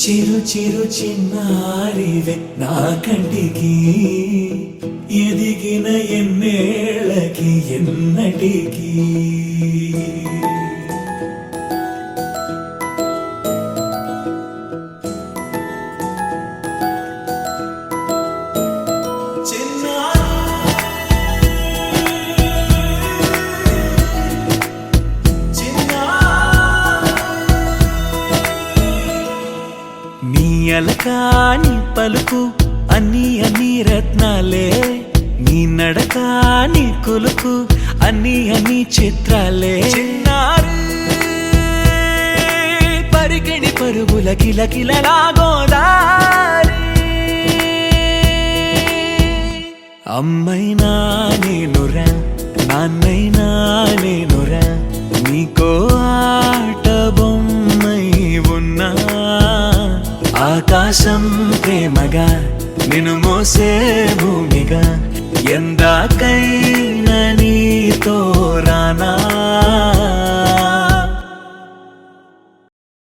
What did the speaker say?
చిరు చిరు చిన్నారివే నా కంటికి ఎదిగిన ఎన్నేళ్ళకి ఎన్నటికి అలకాని పలుకు అన్ని అన్ని రత్నాలే నీ నడకాని కులుకు అన్ని అన్ని చిత్రాలే చిన్నారు పరికిణి పరుగుల కిలకిలలాగోదారి అమ్మైనా నేనురా నాన్నైనా నేనురా నీకో ఆట బొమ్మై ఉన్నా ఆకాశం ప్రేమగా నిన్ను మోసే భూమిగా ఎందాకైనా నీతో